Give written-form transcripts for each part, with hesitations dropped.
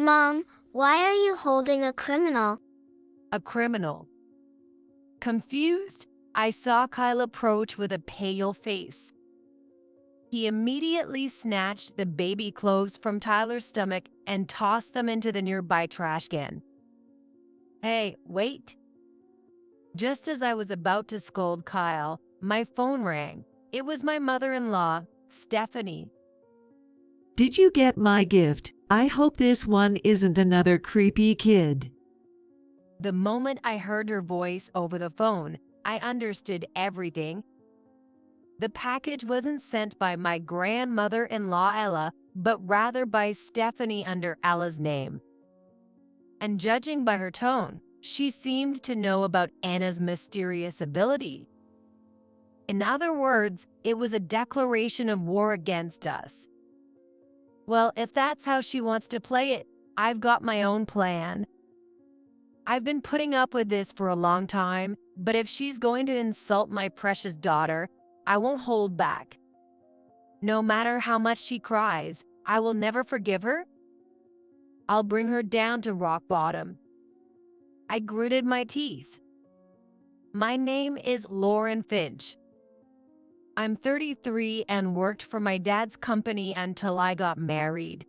Mom, why are you holding a criminal? A criminal. Confused, I saw Kyle approach with a pale face. He immediately snatched the baby clothes from Tyler's stomach and tossed them into the nearby trash can. Hey, wait. Just as I was about to scold Kyle, my phone rang. It was my mother-in-law, Stephanie. Did you get my gift? I hope this one isn't another creepy kid. The moment I heard her voice over the phone, I understood everything. The package wasn't sent by my grandmother-in-law Ella, but rather by Stephanie under Ella's name. And judging by her tone, she seemed to know about Anna's mysterious ability. In other words, it was a declaration of war against us. Well, if that's how she wants to play it, I've got my own plan. I've been putting up with this for a long time, but if she's going to insult my precious daughter, I won't hold back. No matter how much she cries, I will never forgive her. I'll bring her down to rock bottom. I gritted my teeth. My name is Lauren Finch. I'm 33 and worked for my dad's company until I got married.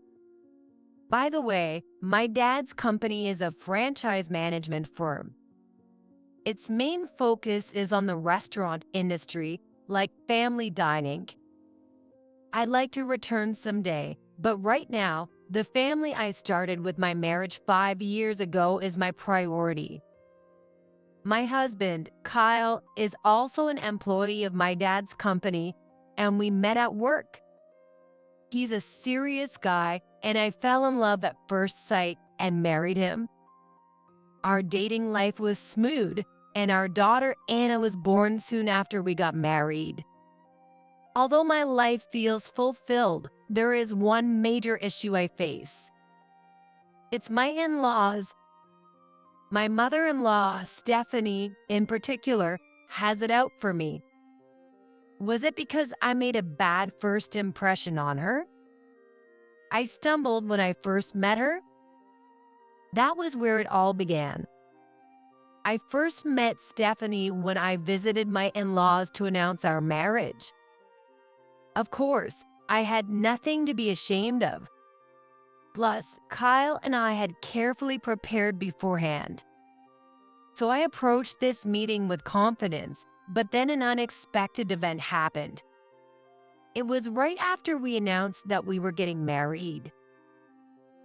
By the way, my dad's company is a franchise management firm. Its main focus is on the restaurant industry, like family dining. I'd like to return someday, but right now, the family I started with my marriage 5 years ago is my priority. My husband, Kyle, is also an employee of my dad's company, and we met at work. He's a serious guy, and I fell in love at first sight and married him. Our dating life was smooth, and our daughter Anna was born soon after we got married. Although my life feels fulfilled, there is one major issue I face. It's my in-laws. My mother-in-law, Stephanie, in particular, has it out for me. Was it because I made a bad first impression on her? I stumbled when I first met her? That was where it all began. I first met Stephanie when I visited my in-laws to announce our marriage. Of course, I had nothing to be ashamed of. Plus, Kyle and I had carefully prepared beforehand. So I approached this meeting with confidence, but then an unexpected event happened. It was right after we announced that we were getting married.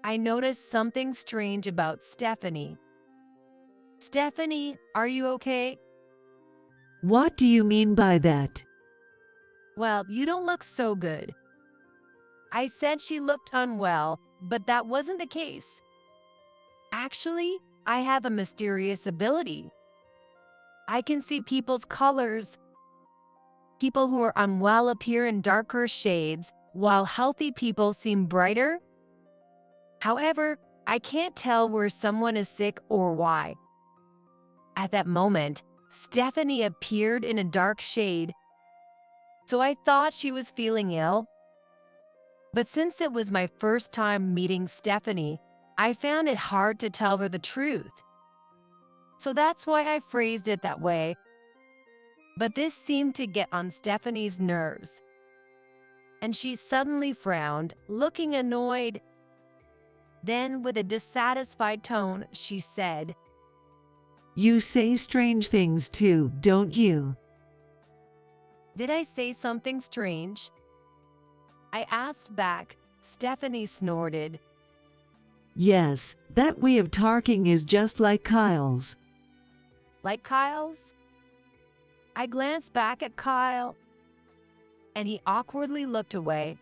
I noticed something strange about Stephanie. Stephanie, are you okay? What do you mean by that? Well, you don't look so good. I said she looked unwell, but that wasn't the case. Actually, I have a mysterious ability. I can see people's colors. People who are unwell appear in darker shades, while healthy people seem brighter. However, I can't tell where someone is sick or why. At that moment, Stephanie appeared in a dark shade, so I thought she was feeling ill. But since it was my first time meeting Stephanie, I found it hard to tell her the truth. So that's why I phrased it that way. But this seemed to get on Stephanie's nerves. And she suddenly frowned, looking annoyed. Then, with a dissatisfied tone, she said, You say strange things too, don't you? "Did I say something strange?" I asked back. Stephanie snorted. Yes, that way of talking is just like Kyle's. Like Kyle's? I glanced back at Kyle, and he awkwardly looked away.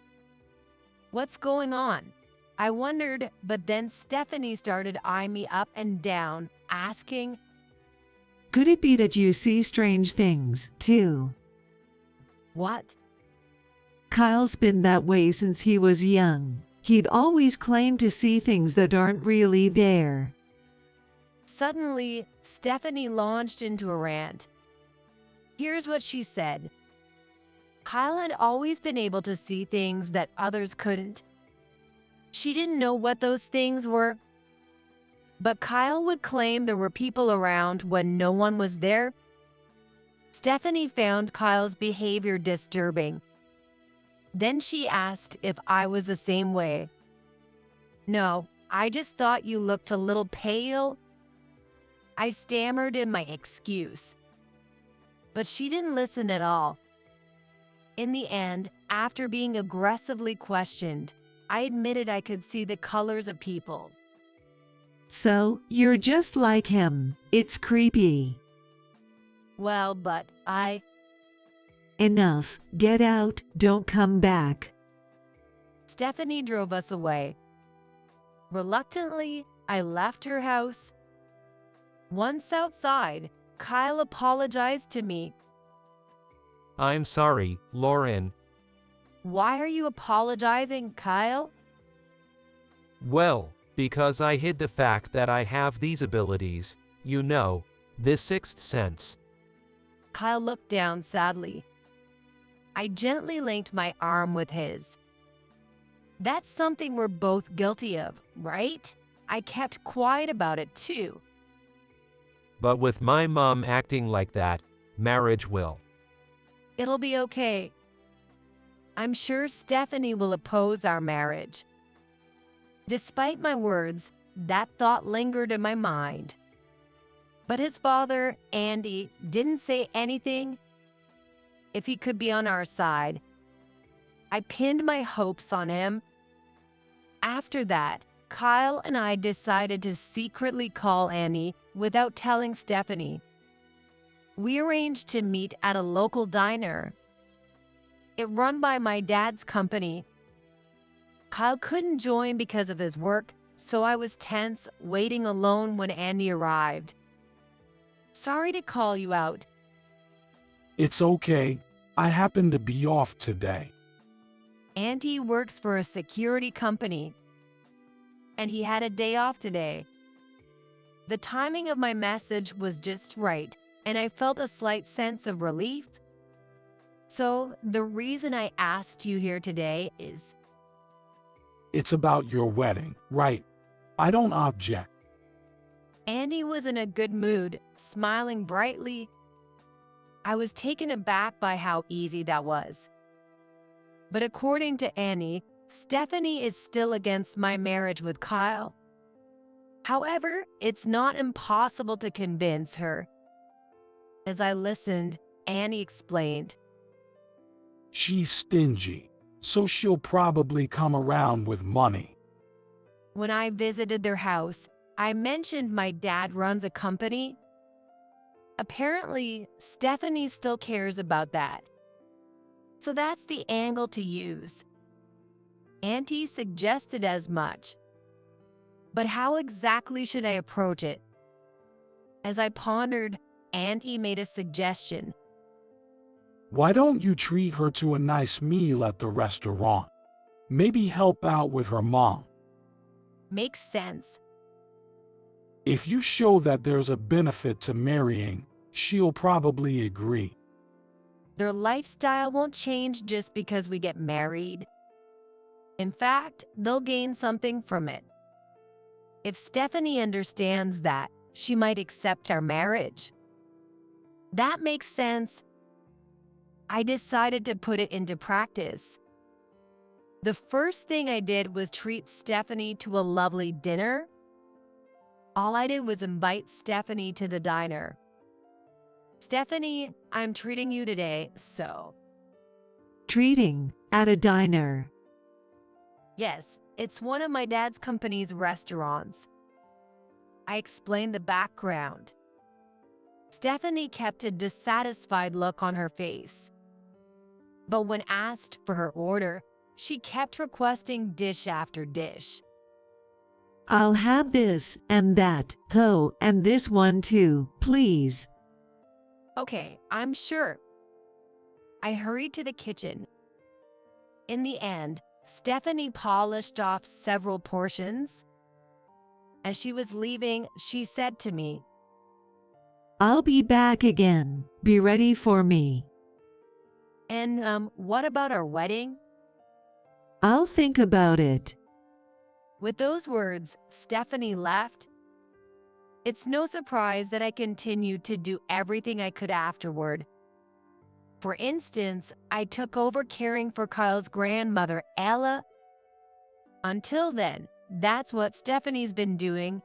What's going on? I wondered, but then Stephanie started eyeing me up and down, asking, Could it be that you see strange things, too? What? Kyle's been that way since he was young. He'd always claim to see things that aren't really there. Suddenly, Stephanie launched into a rant. Here's what she said. Kyle had always been able to see things that others couldn't. She didn't know what those things were. But Kyle would claim there were people around when no one was there. Stephanie found Kyle's behavior disturbing. Then she asked if I was the same way. No, I just thought you looked a little pale. I stammered in my excuse. But she didn't listen at all. In the end, after being aggressively questioned, I admitted I could see the colors of people. So, you're just like him. It's creepy. Well, but Enough. Get out. Don't come back. Stephanie drove us away. Reluctantly, I left her house. Once outside, Kyle apologized to me. I'm sorry, Lauren. Why are you apologizing, Kyle? Well, because I hid the fact that I have these abilities, you know, this sixth sense. Kyle looked down sadly. I gently linked my arm with his. That's something we're both guilty of, right? I kept quiet about it too. But with my mom acting like that, marriage will. It'll be okay. I'm sure Stephanie will oppose our marriage. Despite my words, that thought lingered in my mind. But his father, Andy, didn't say anything. If he could be on our side, I pinned my hopes on him. After that, Kyle and I decided to secretly call Annie without telling Stephanie. We arranged to meet at a local diner. It run by my dad's company. Kyle couldn't join because of his work, so I was tense, waiting alone when Andy arrived. Sorry to call you out. It's okay. I happen to be off today. Andy works for a security company, and he had a day off today. The timing of my message was just right, and I felt a slight sense of relief. So, the reason I asked you here today is... It's about your wedding, right? I don't object. Andy was in a good mood, smiling brightly. I was taken aback by how easy that was. But according to Annie, Stephanie is still against my marriage with Kyle. However, it's not impossible to convince her. As I listened, Annie explained. She's stingy, so she'll probably come around with money. When I visited their house, I mentioned my dad runs a company. Apparently, Stephanie still cares about that. So that's the angle to use. Auntie suggested as much. But how exactly should I approach it? As I pondered, Auntie made a suggestion. Why don't you treat her to a nice meal at the restaurant? Maybe help out with her mom. Makes sense. If you show that there's a benefit to marrying, she'll probably agree. Their lifestyle won't change just because we get married. In fact, they'll gain something from it. If Stephanie understands that, she might accept our marriage. That makes sense. I decided to put it into practice. The first thing I did was treat Stephanie to a lovely dinner. All I did was invite Stephanie to the diner. Stephanie, I'm treating you today, so... Treating at a diner. Yes, it's one of my dad's company's restaurants. I explained the background. Stephanie kept a dissatisfied look on her face. But when asked for her order, she kept requesting dish after dish. I'll have this and that, oh, and this one too, please. Okay, I'm sure. I hurried to the kitchen. In the end, Stephanie polished off several portions. As she was leaving, she said to me, I'll be back again. Be ready for me. And, what about our wedding? I'll think about it. With those words, Stephanie left. It's no surprise that I continued to do everything I could afterward. For instance, I took over caring for Kyle's grandmother, Ella. Until then, that's what Stephanie's been doing.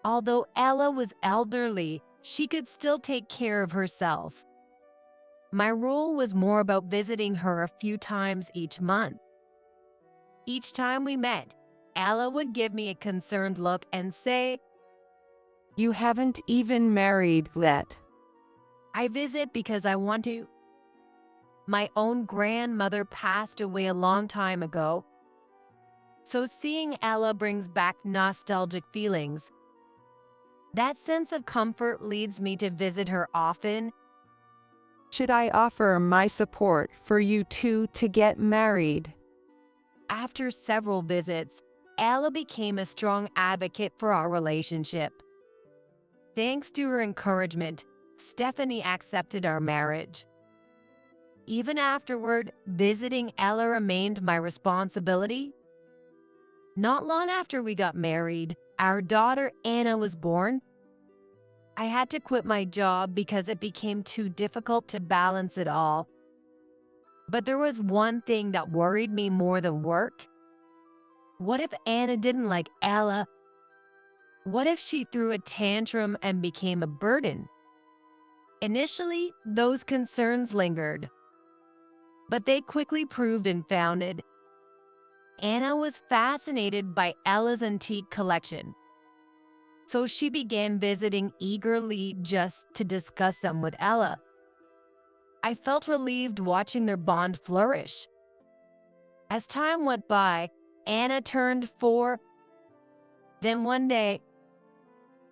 Although Ella was elderly, she could still take care of herself. My role was more about visiting her a few times each month. Each time we met, Ella would give me a concerned look and say, "You haven't even married yet." "I visit because I want to." My own grandmother passed away a long time ago, so seeing Ella brings back nostalgic feelings. That sense of comfort leads me to visit her often. Should I offer my support for you two to get married? After several visits, Ella became a strong advocate for our relationship. Thanks to her encouragement, Stephanie accepted our marriage. Even afterward, visiting Ella remained my responsibility. Not long after we got married, our daughter Anna was born. I had to quit my job because it became too difficult to balance it all. But there was one thing that worried me more than work. What if Anna didn't like Ella? What if she threw a tantrum and became a burden? Initially, those concerns lingered, but they quickly proved unfounded. Anna was fascinated by Ella's antique collection, so she began visiting eagerly just to discuss them with Ella. I felt relieved watching their bond flourish. As time went by, Anna turned 4. Then one day,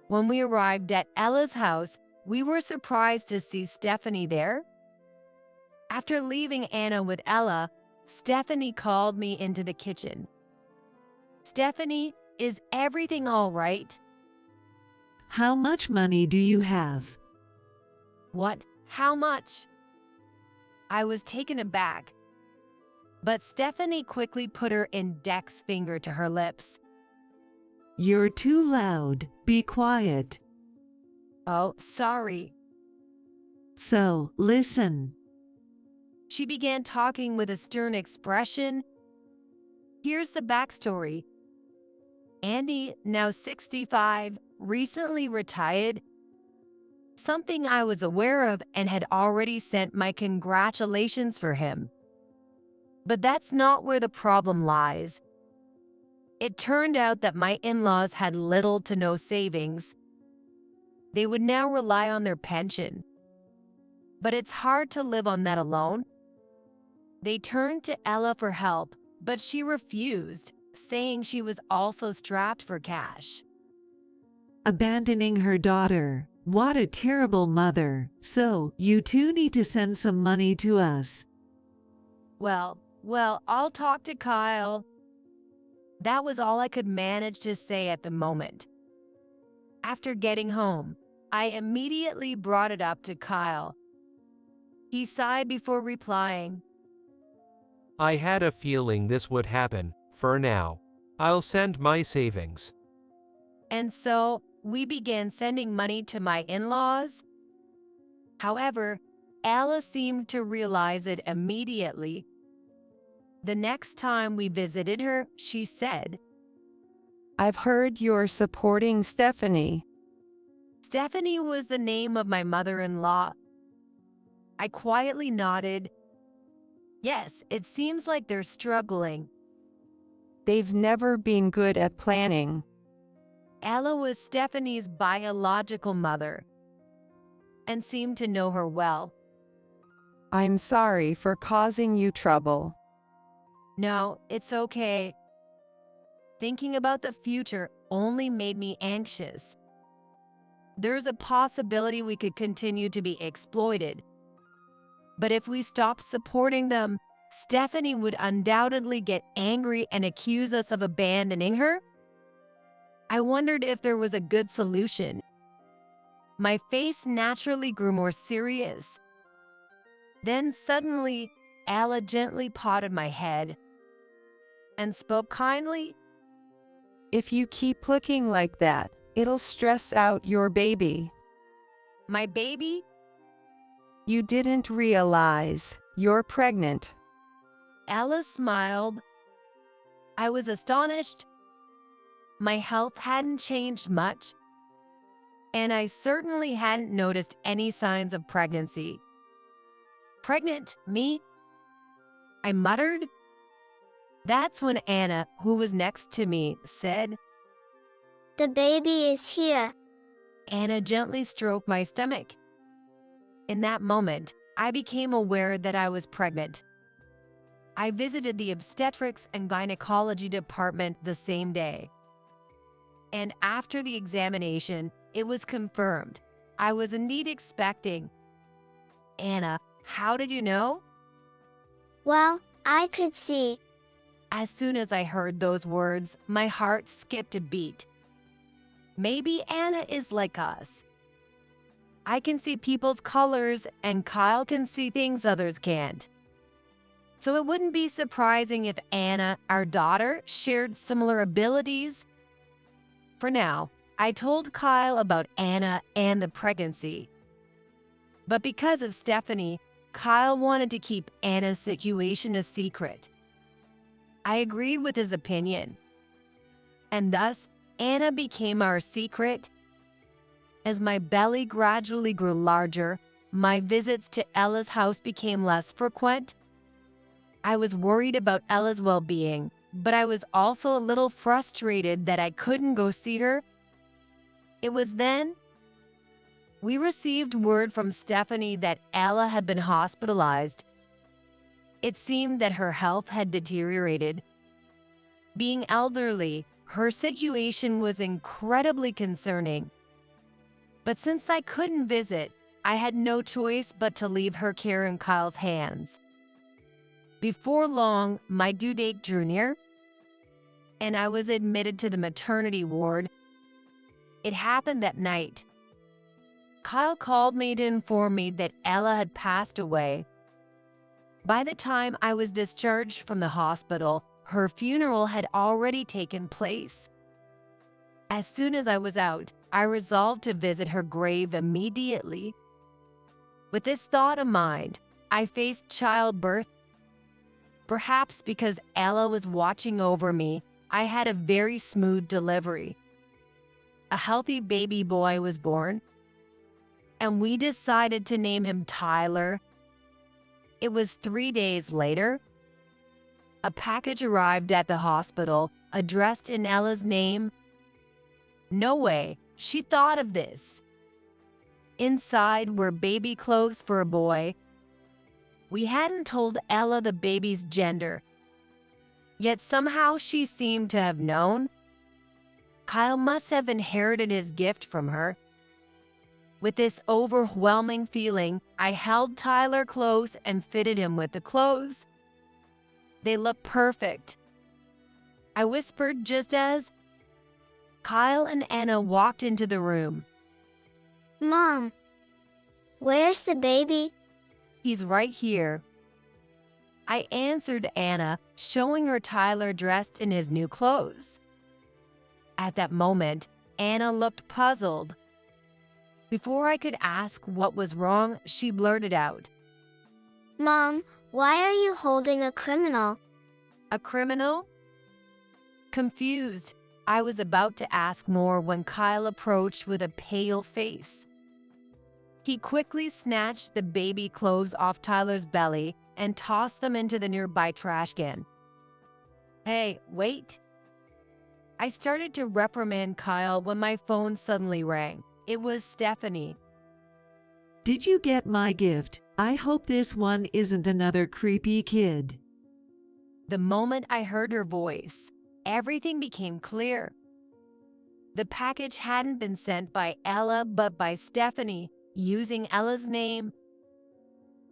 when we arrived at Ella's house, we were surprised to see Stephanie there. After leaving Anna with Ella, Stephanie called me into the kitchen. "Stephanie, is everything all right?" How much money do you have? "What? How much?" I was taken aback, but Stephanie quickly put her index finger to her lips. You're too loud. Be quiet. "Oh, sorry." So, listen. She began talking with a stern expression. Here's the backstory. Andy, now 65, recently retired. Something I was aware of and had already sent my congratulations for him. But that's not where the problem lies. It turned out that my in-laws had little to no savings. They would now rely on their pension. But it's hard to live on that alone. They turned to Ella for help, but she refused, saying she was also strapped for cash. Abandoning her daughter. What a terrible mother. So, you two need to send some money to us. Well, I'll talk to Kyle. That was all I could manage to say at the moment. After getting home, I immediately brought it up to Kyle. He sighed before replying. I had a feeling this would happen. For now, I'll send my savings. And so, we began sending money to my in-laws. However, Ella seemed to realize it immediately. The next time we visited her, she said, "I've heard you're supporting Stephanie." Stephanie was the name of my mother-in-law. I quietly nodded. Yes, it seems like they're struggling. They've never been good at planning. Ella was Stephanie's biological mother and seemed to know her well. I'm sorry for causing you trouble. No, it's okay. Thinking about the future only made me anxious. There's a possibility we could continue to be exploited. But if we stopped supporting them, Stephanie would undoubtedly get angry and accuse us of abandoning her. I wondered if there was a good solution. My face naturally grew more serious. Then suddenly, Ella gently patted my head and spoke kindly. If you keep looking like that, it'll stress out your baby. My baby? You didn't realize you're pregnant. Ella smiled. I was astonished. My health hadn't changed much, and I certainly hadn't noticed any signs of pregnancy. Pregnant? Me? I muttered. That's when Anna, who was next to me, said, The baby is here. Anna gently stroked my stomach. In that moment, I became aware that I was pregnant. I visited the obstetrics and gynecology department the same day. And after the examination, it was confirmed. I was indeed expecting. Anna, how did you know? Well, I could see. As soon as I heard those words, my heart skipped a beat. Maybe Anna is like us. I can see people's colors, and Kyle can see things others can't. So it wouldn't be surprising if Anna, our daughter, shared similar abilities. For now, I told Kyle about Anna and the pregnancy. But because of Stephanie, Kyle wanted to keep Anna's situation a secret. I agreed with his opinion. And thus, Anna became our secret. As my belly gradually grew larger, my visits to Ella's house became less frequent. I was worried about Ella's well-being, but I was also a little frustrated that I couldn't go see her. It was then we received word from Stephanie that Ella had been hospitalized. It seemed that her health had deteriorated. Being elderly, her situation was incredibly concerning. But since I couldn't visit, I had no choice but to leave her care in Kyle's hands. Before long, my due date drew near, and I was admitted to the maternity ward. It happened that night. Kyle called me to inform me that Ella had passed away. By the time I was discharged from the hospital, her funeral had already taken place. As soon as I was out, I resolved to visit her grave immediately. With this thought in mind, I faced childbirth. Perhaps because Ella was watching over me, I had a very smooth delivery. A healthy baby boy was born, and we decided to name him Tyler. It was 3 days later. A package arrived at the hospital, addressed in Ella's name. No way, she thought of this. Inside were baby clothes for a boy. We hadn't told Ella the baby's gender, yet somehow she seemed to have known. Kyle must have inherited his gift from her. With this overwhelming feeling, I held Tyler close and fitted him with the clothes. They looked perfect. I whispered just as Kyle and Anna walked into the room. Mom, where's the baby? He's right here. I answered Anna, showing her Tyler dressed in his new clothes. At that moment, Anna looked puzzled. Before I could ask what was wrong, she blurted out, Mom, why are you holding a criminal? A criminal? Confused, I was about to ask more when Kyle approached with a pale face. He quickly snatched the baby clothes off Tyler's belly and tossed them into the nearby trash can. Hey, wait. I started to reprimand Kyle when my phone suddenly rang. It was Stephanie. Did you get my gift? I hope this one isn't another creepy kid. The moment I heard her voice, everything became clear. The package hadn't been sent by Ella, but by Stephanie, using Ella's name.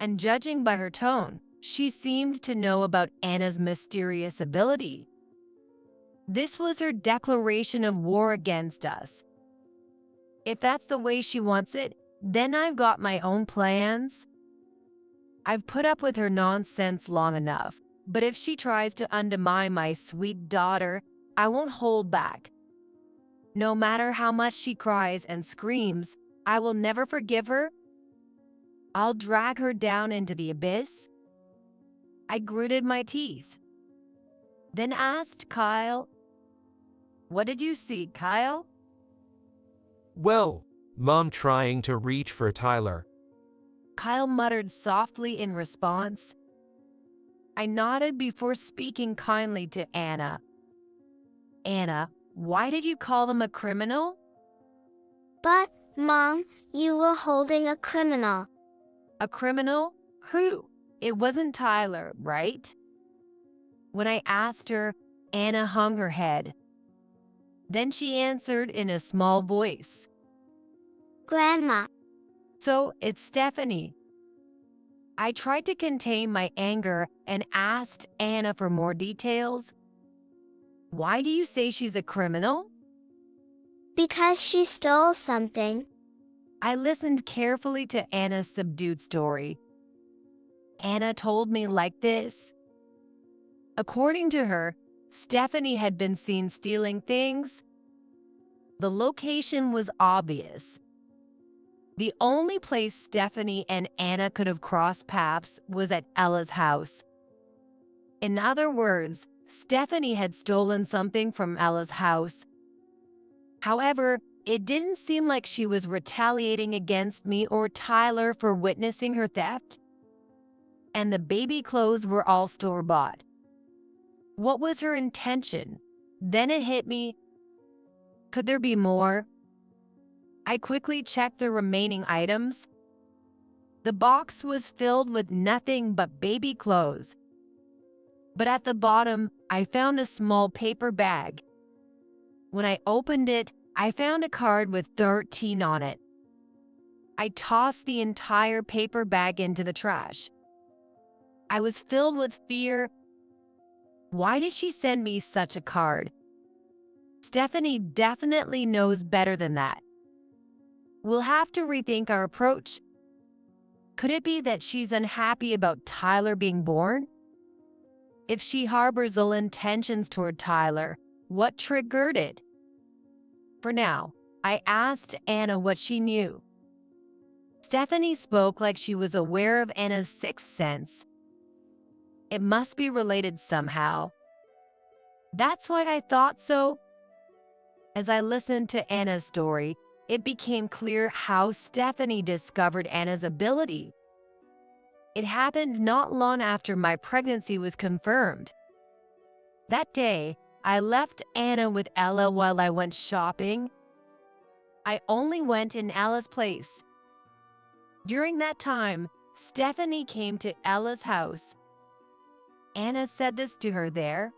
And judging by her tone, she seemed to know about Anna's mysterious ability. This was her declaration of war against us. If that's the way she wants it, then I've got my own plans. I've put up with her nonsense long enough, but if she tries to undermine my sweet daughter, I won't hold back. No matter how much she cries and screams, I will never forgive her. I'll drag her down into the abyss. I gritted my teeth. Then asked Kyle, "What did you see, Kyle?" Well, Mom trying to reach for Tyler. Kyle muttered softly in response. I nodded before speaking kindly to Anna. Anna, why did you call them a criminal? But, Mom, you were holding a criminal. A criminal? Who? It wasn't Tyler, right? When I asked her, Anna hung her head. Then she answered in a small voice. Grandma. So it's Stephanie. I tried to contain my anger and asked Anna for more details. Why do you say she's a criminal? Because she stole something. I listened carefully to Anna's subdued story. Anna told me like this. According to her, Stephanie had been seen stealing things. The location was obvious. The only place Stephanie and Anna could have crossed paths was at Ella's house. In other words, Stephanie had stolen something from Ella's house. However, it didn't seem like she was retaliating against me or Tyler for witnessing her theft. And the baby clothes were all store-bought. What was her intention? Then it hit me. Could there be more? I quickly checked the remaining items. The box was filled with nothing but baby clothes. But at the bottom, I found a small paper bag. When I opened it, I found a card with 13 on it. I tossed the entire paper bag into the trash. I was filled with fear. Why did she send me such a card? Stephanie definitely knows better than that. We'll have to rethink our approach. Could it be that she's unhappy about Tyler being born? If she harbors ill intentions toward Tyler, what triggered it? For now, I asked Anna what she knew. Stephanie spoke like she was aware of Anna's sixth sense. It must be related somehow. That's why I thought so. As I listened to Anna's story, it became clear how Stephanie discovered Anna's ability. It happened not long after my pregnancy was confirmed. That day, I left Anna with Ella while I went shopping. I only went in Ella's place. During that time, Stephanie came to Ella's house. Anna said this to her there.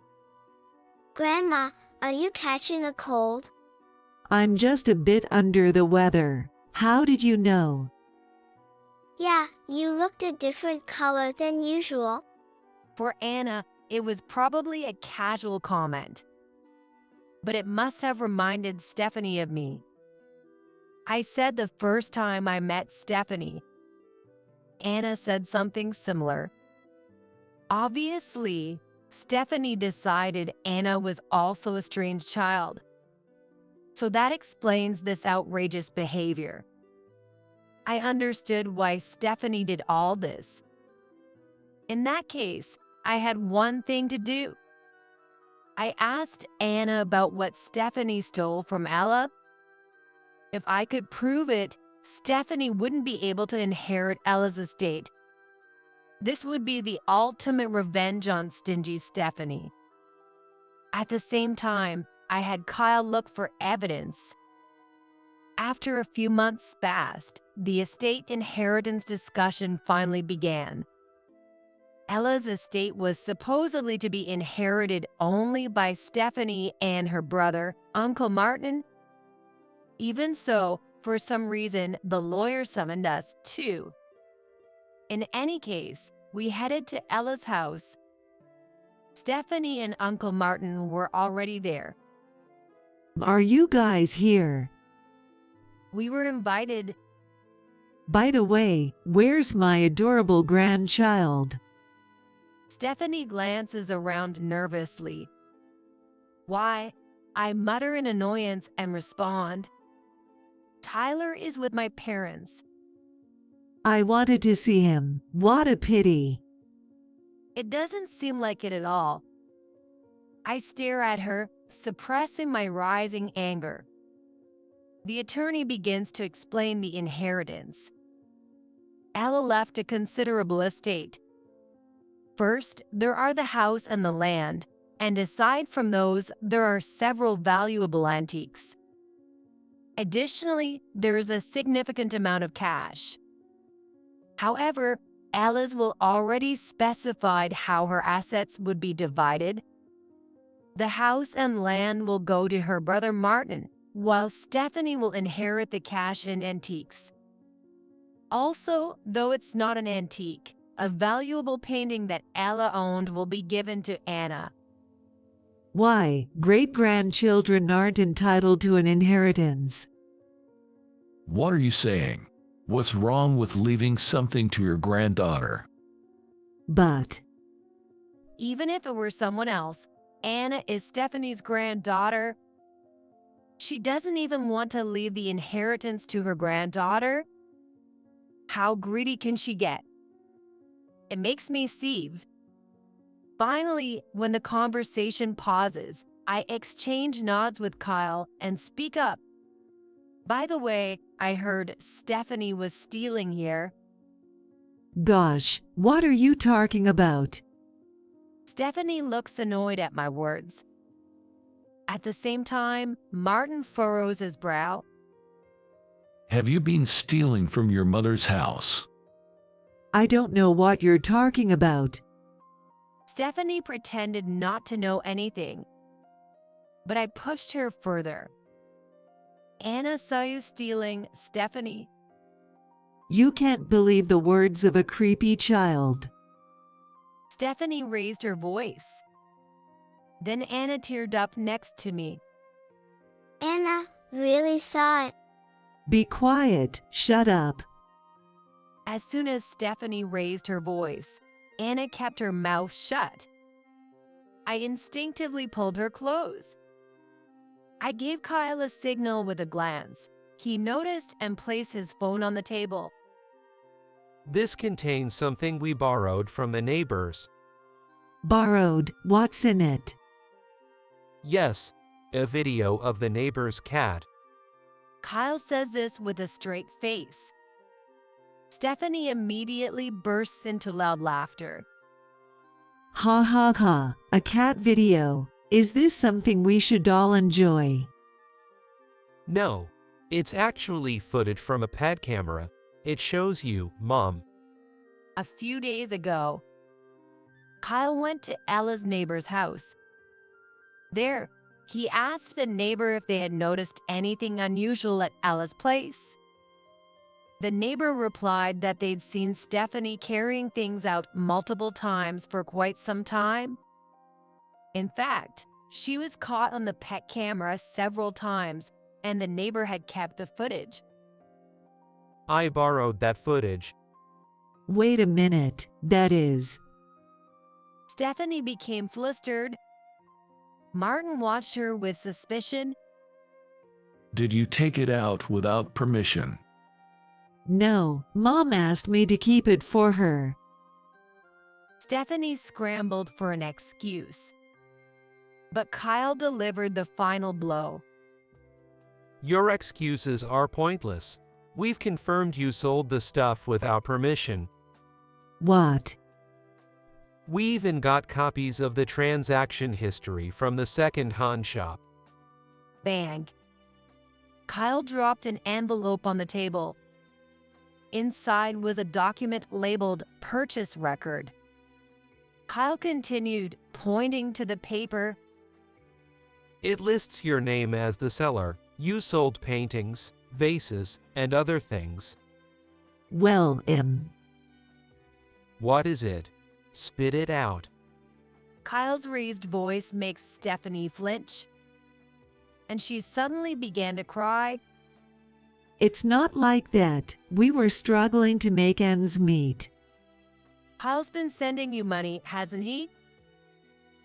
Grandma, are you catching a cold? I'm just a bit under the weather. How did you know? Yeah, you looked a different color than usual. For Anna, it was probably a casual comment. But it must have reminded Stephanie of me. I said the first time I met Stephanie. Anna said something similar. Obviously, Stephanie decided Anna was also a strange child. So that explains this outrageous behavior. I understood why Stephanie did all this. In that case, I had one thing to do. I asked Anna about what Stephanie stole from Ella. If I could prove it, Stephanie wouldn't be able to inherit Ella's estate. This would be the ultimate revenge on stingy Stephanie. At the same time, I had Kyle look for evidence. After a few months passed, the estate inheritance discussion finally began. Ella's estate was supposedly to be inherited only by Stephanie and her brother, Uncle Martin. Even so, for some reason, the lawyer summoned us too. In any case, we headed to Ella's house. Stephanie and Uncle Martin were already there. Are you guys here? We were invited. By the way, where's my adorable grandchild? Stephanie glances around nervously. Why? I mutter in annoyance and respond, Tyler is with my parents. I wanted to see him. What a pity. It doesn't seem like it at all. I stare at her, suppressing my rising anger. The attorney begins to explain the inheritance. Ella left a considerable estate. First, there are the house and the land, and aside from those, there are several valuable antiques. Additionally, there is a significant amount of cash. However, Ella's will already specified how her assets would be divided. The house and land will go to her brother Martin, while Stephanie will inherit the cash and antiques. Also, though it's not an antique, a valuable painting that Ella owned will be given to Anna. Why, great-grandchildren aren't entitled to an inheritance. What are you saying? What's wrong with leaving something to your granddaughter? But Even if it were someone else, Anna is Stephanie's granddaughter. She doesn't even want to leave the inheritance to her granddaughter? How greedy can she get? It makes me seethe. Finally, when the conversation pauses, I exchange nods with Kyle and speak up. By the way, I heard Stephanie was stealing here. gosh, what are you talking about? Stephanie looks annoyed at my words. At the same time, Martin furrows his brow. Have you been stealing from your mother's house? I don't know what you're talking about. Stephanie pretended not to know anything, but I pushed her further. Anna saw you stealing, Stephanie. You can't believe the words of a creepy child. Stephanie raised her voice. Then Anna teared up next to me. Anna really saw it. Be quiet, shut up. As soon as Stephanie raised her voice, Anna kept her mouth shut. I instinctively pulled her close. I gave Kyle a signal with a glance. He noticed and placed his phone on the table. This contains something we borrowed from the neighbors. Borrowed, what's in it? Yes, a video of the neighbor's cat. Kyle says this with a straight face. Stephanie immediately bursts into loud laughter. Ha ha ha, a cat video. Is this something we should all enjoy? No, it's actually footage from a pet camera. It shows you, Mom. A few days ago, Kyle went to Ella's neighbor's house. There, he asked the neighbor if they had noticed anything unusual at Ella's place. The neighbor replied that they'd seen Stephanie carrying things out multiple times for quite some time. In fact, she was caught on the pet camera several times, and the neighbor had kept the footage. I borrowed that footage. Wait a minute, that is. Stephanie became flustered. Martin watched her with suspicion. Did you take it out without permission? No, Mom asked me to keep it for her. Stephanie scrambled for an excuse. But Kyle delivered the final blow. Your excuses are pointless. We've confirmed you sold the stuff without permission. What? We even got copies of the transaction history from the second-hand shop. Bang. Kyle dropped an envelope on the table. Inside was a document labeled Purchase Record. Kyle continued, pointing to the paper. It lists your name as the seller. You sold paintings, vases, and other things. Well, What is it? Spit it out. Kyle's raised voice makes Stephanie flinch, and she suddenly began to cry. it's not like that. We were struggling to make ends meet. Kyle's been sending you money, hasn't he?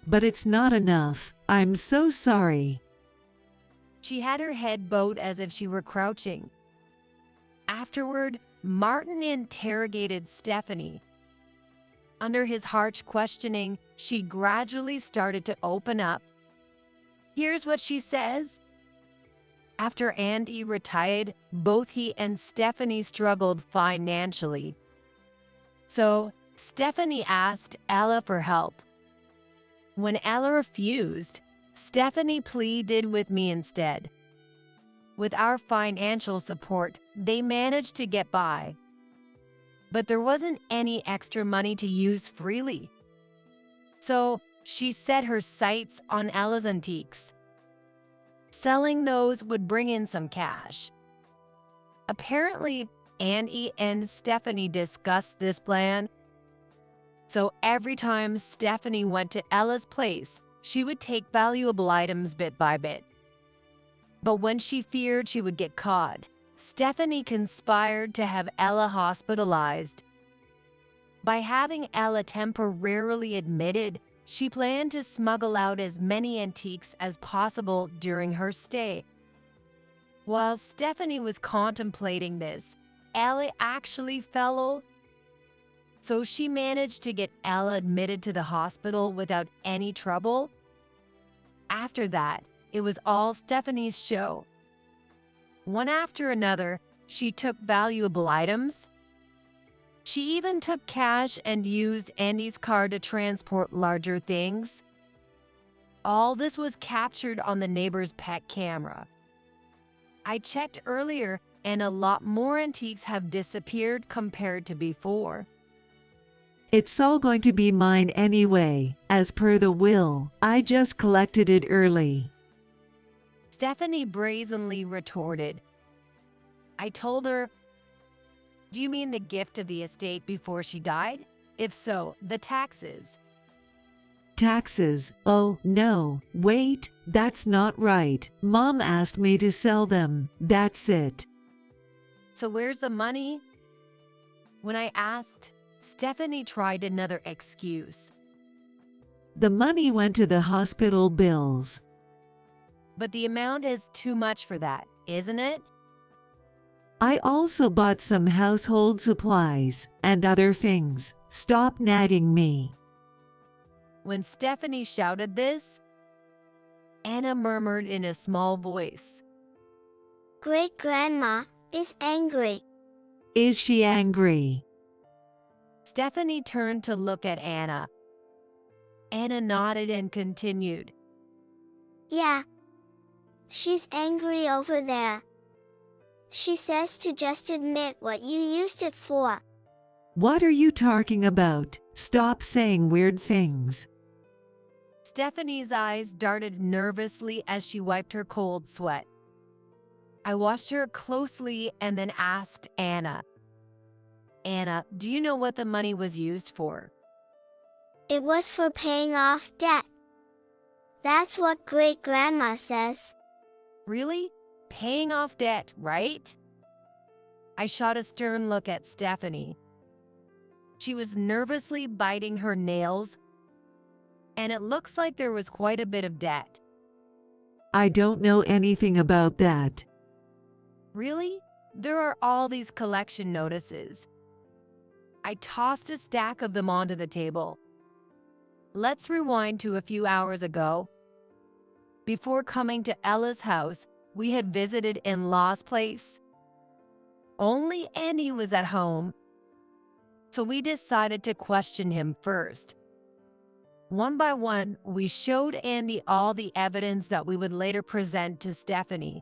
but it's not enough. I'm so sorry. She had her head bowed as if she were crouching. Afterward, Martin interrogated Stephanie. Under his harsh questioning, she gradually started to open up. Here's what she says. After Andy retired, both he and Stephanie struggled financially. So, Stephanie asked Ella for help. When Ella refused, Stephanie pleaded with me instead. With our financial support, they managed to get by. But there wasn't any extra money to use freely. So she set her sights on Ella's antiques. Selling those would bring in some cash. Apparently, Andy and Stephanie discussed this plan. So every time Stephanie went to Ella's place, she would take valuable items bit by bit. But when she feared she would get caught, Stephanie conspired to have Ella hospitalized. By having Ella temporarily admitted, she planned to smuggle out as many antiques as possible during her stay. While Stephanie was contemplating this, Ella actually fell ill. So she managed to get Ella admitted to the hospital without any trouble. After that, it was all Stephanie's show. One after another, she took valuable items. She even took cash and used Andy's car to transport larger things. All this was captured on the neighbor's pet camera. I checked earlier, and a lot more antiques have disappeared compared to before. It's all going to be mine anyway, as per the will. I just collected it early. Stephanie brazenly retorted. I told her, "Do you mean the gift of the estate before she died? If so, the taxes." Taxes? Oh, no. Wait, that's not right. Mom asked me to sell them. That's it. So where's the money? When I asked, Stephanie tried another excuse. The money went to the hospital bills. But the amount is too much for that, isn't it? I also bought some household supplies and other things. Stop nagging me. When Stephanie shouted this, Anna murmured in a small voice. Great-grandma is angry. Is she angry? Stephanie turned to look at Anna. Anna nodded and continued. Yeah. She's angry over there. She says to just admit what you used it for. What are you talking about? Stop saying weird things. Stephanie's eyes darted nervously as she wiped her cold sweat. I watched her closely and then asked Anna. Anna, do you know what the money was used for? It was for paying off debt. That's what great-grandma says. Really? Paying off debt, right? I shot a stern look at Stephanie. She was nervously biting her nails, and it looks like there was quite a bit of debt. I don't know anything about that. Really? There are all these collection notices. I tossed a stack of them onto the table. Let's rewind to a few hours ago. Before coming to Ella's house, we had visited in-laws' place. Only Andy was at home, so we decided to question him first. One by one, we showed Andy all the evidence that we would later present to Stephanie.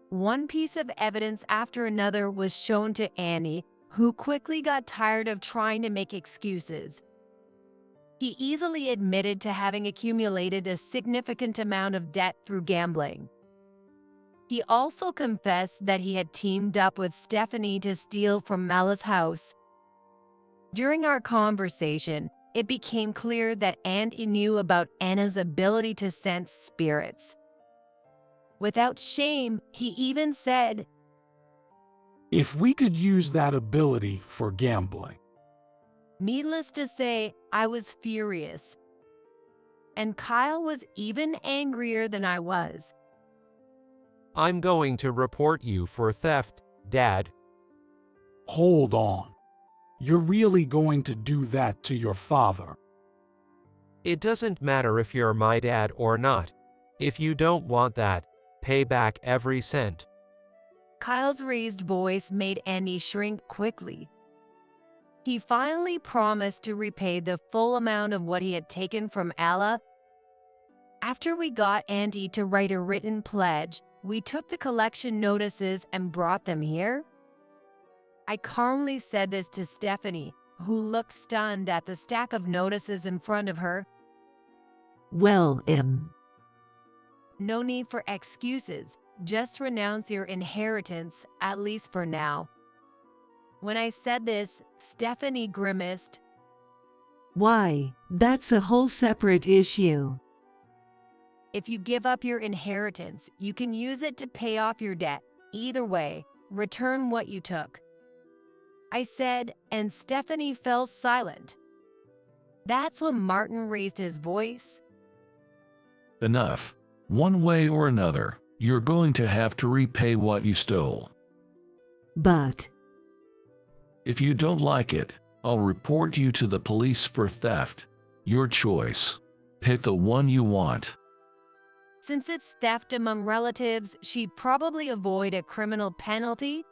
One piece of evidence after another was shown to Andy, who quickly got tired of trying to make excuses. He easily admitted to having accumulated a significant amount of debt through gambling. He also confessed that he had teamed up with Stephanie to steal from Ella's house. During our conversation, it became clear that Andy knew about Anna's ability to sense spirits. Without shame, he even said, If we could use that ability for gambling. Needless to say, I was furious. and Kyle was even angrier than I was. I'm going to report you for theft, Dad. Hold on. You're really going to do that to your father? It doesn't matter if you're my dad or not. If you don't want that, pay back every cent. Kyle's raised voice made Andy shrink quickly. He finally promised to repay the full amount of what he had taken from Ella. After we got Andy to write a written pledge, we took the collection notices and brought them here. I calmly said this to Stephanie, who looked stunned at the stack of notices in front of her. Well, No need for excuses. Just renounce your inheritance, at least for now. When I said this, Stephanie grimaced. why? That's a whole separate issue. If you give up your inheritance, you can use it to pay off your debt. Either way, return what you took, I said, and Stephanie fell silent. That's when Martin raised his voice. Enough. One way or another, you're going to have to repay what you stole. But If you don't like it, I'll report you to the police for theft. Your choice. Pick the one you want. Since it's theft among relatives, she'd probably avoid a criminal penalty,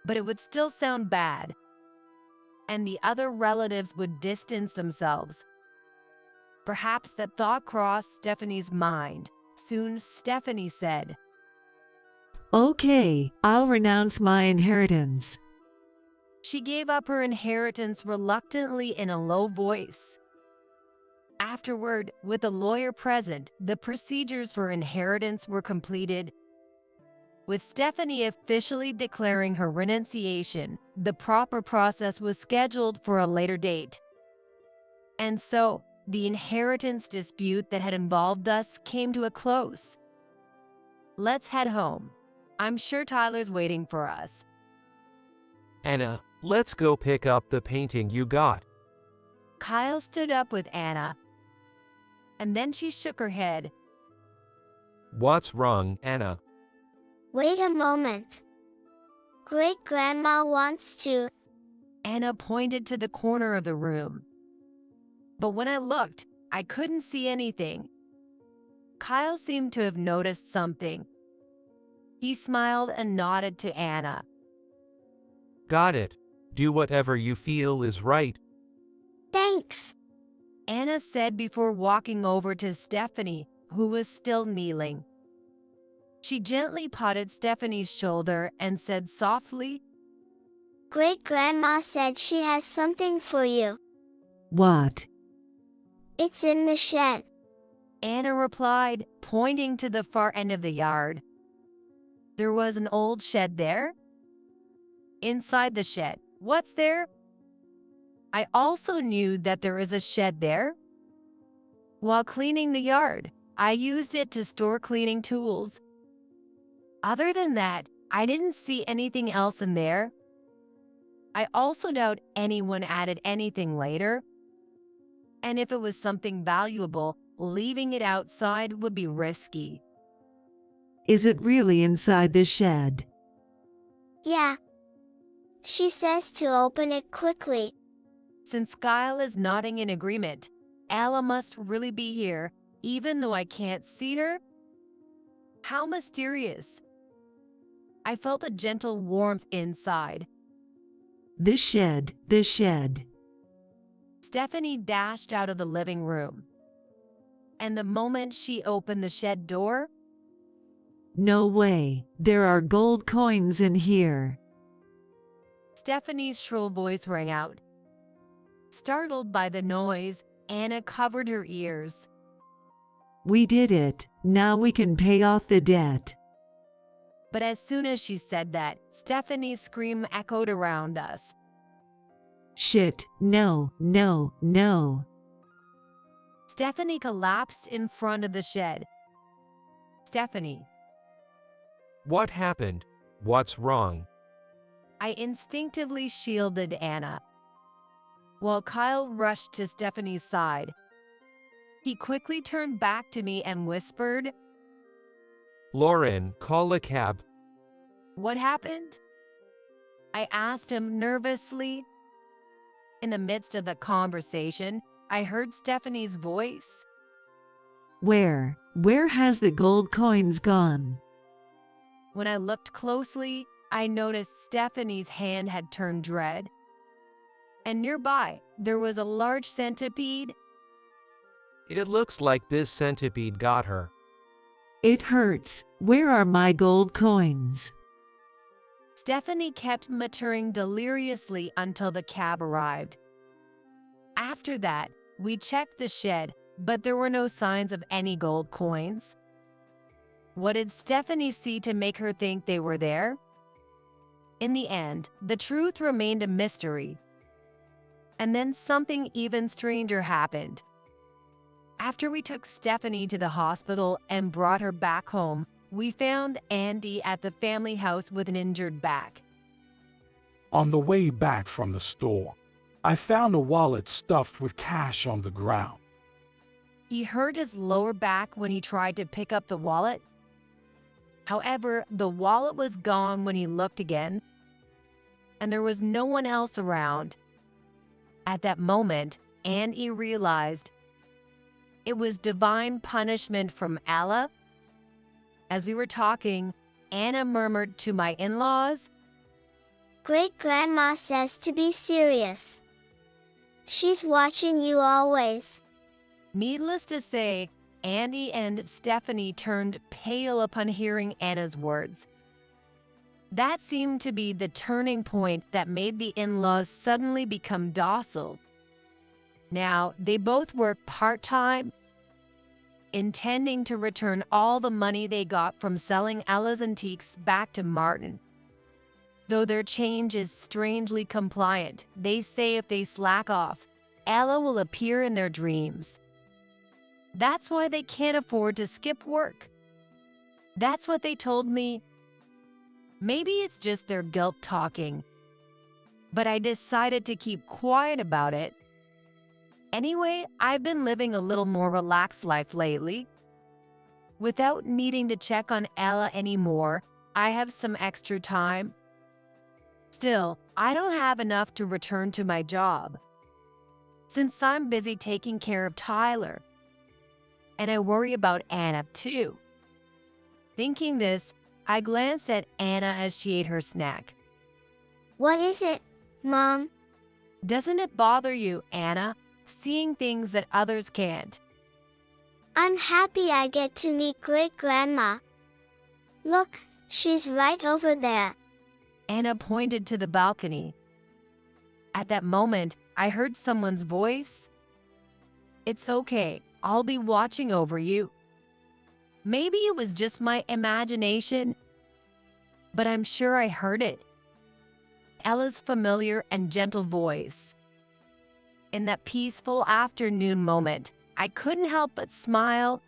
but it would still sound bad, and the other relatives would distance themselves. Perhaps that thought crossed Stephanie's mind. Soon Stephanie said, okay, I'll renounce my inheritance. She gave up her inheritance reluctantly in a low voice. Afterward, with a lawyer present, the procedures for inheritance were completed. With Stephanie officially declaring her renunciation, the proper process was scheduled for a later date. And so, the inheritance dispute that had involved us came to a close. Let's head home. I'm sure Tyler's waiting for us. Anna, let's go pick up the painting you got. Kyle stood up with Anna, and then she shook her head. What's wrong, Anna? Wait a moment. Great-grandma wants to. Anna pointed to the corner of the room. But when I looked, I couldn't see anything. Kyle seemed to have noticed something. He smiled and nodded to Anna. Got it. Do whatever you feel is right. Thanks. Anna said before walking over to Stephanie, who was still kneeling. She gently patted Stephanie's shoulder and said softly, Great-grandma said she has something for you. What? It's in the shed. Anna replied, pointing to the far end of the yard. There was an old shed there? Inside the shed, what's there? I also knew that there is a shed there. While cleaning the yard, I used it to store cleaning tools. Other than that, I didn't see anything else in there. I also doubt anyone added anything later. And if it was something valuable, leaving it outside would be risky. Is it really inside the shed? Yeah. She says to open it quickly. Since Kyle is nodding in agreement, Ella must really be here, even though I can't see her. How mysterious. I felt a gentle warmth inside. The shed, the shed. Stephanie dashed out of the living room. And the moment she opened the shed door, No way, there are gold coins in here. Stephanie's shrill voice rang out. Startled by the noise, Anna covered her ears. We did it, now we can pay off the debt. But as soon as she said that, Stephanie's scream echoed around us. Shit, no, no, no. Stephanie collapsed in front of the shed. Stephanie, What happened? What's wrong? I instinctively shielded Anna, while Kyle rushed to Stephanie's side. He quickly turned back to me and whispered, Lauren, call a cab. "What happened?" I asked him nervously. In the midst of the conversation, I heard Stephanie's voice. Where has the gold coins gone? When I looked closely, I noticed Stephanie's hand had turned red. And nearby, there was a large centipede. It looks like this centipede got her. It hurts. Where are my gold coins? Stephanie kept muttering deliriously until the cab arrived. After that, we checked the shed, but there were no signs of any gold coins. What did Stephanie see to make her think they were there? In the end, the truth remained a mystery. And then something even stranger happened. After we took Stephanie to the hospital and brought her back home, we found Andy at the family house with an injured back. On the way back from the store, I found a wallet stuffed with cash on the ground. He hurt his lower back when he tried to pick up the wallet. However, the wallet was gone when he looked again, and there was no one else around. At that moment, Andy realized it was divine punishment from Allah. As we were talking, Anna murmured to my in-laws, Great-grandma says to be serious. She's watching you always. Needless to say, Andy and Stephanie turned pale upon hearing Anna's words. That seemed to be the turning point that made the in-laws suddenly become docile. Now, they both work part-time, intending to return all the money they got from selling Ella's antiques back to Martin. Though their change is strangely compliant, they say if they slack off, Ella will appear in their dreams. That's why they can't afford to skip work. That's what they told me. Maybe it's just their guilt talking. But I decided to keep quiet about it. Anyway, I've been living a little more relaxed life lately. Without needing to check on Ella anymore, I have some extra time. Still, I don't have enough to return to my job, since I'm busy taking care of Tyler. And I worry about Anna too. Thinking this, I glanced at Anna as she ate her snack. What is it, Mom? Doesn't it bother you, Anna, seeing things that others can't? I'm happy I get to meet Great-grandma. Look, she's right over there. Anna pointed to the balcony. At that moment, I heard someone's voice. It's okay, I'll be watching over you. Maybe it was just my imagination, but I'm sure I heard it. Ella's familiar and gentle voice. In that peaceful afternoon moment, I couldn't help but smile.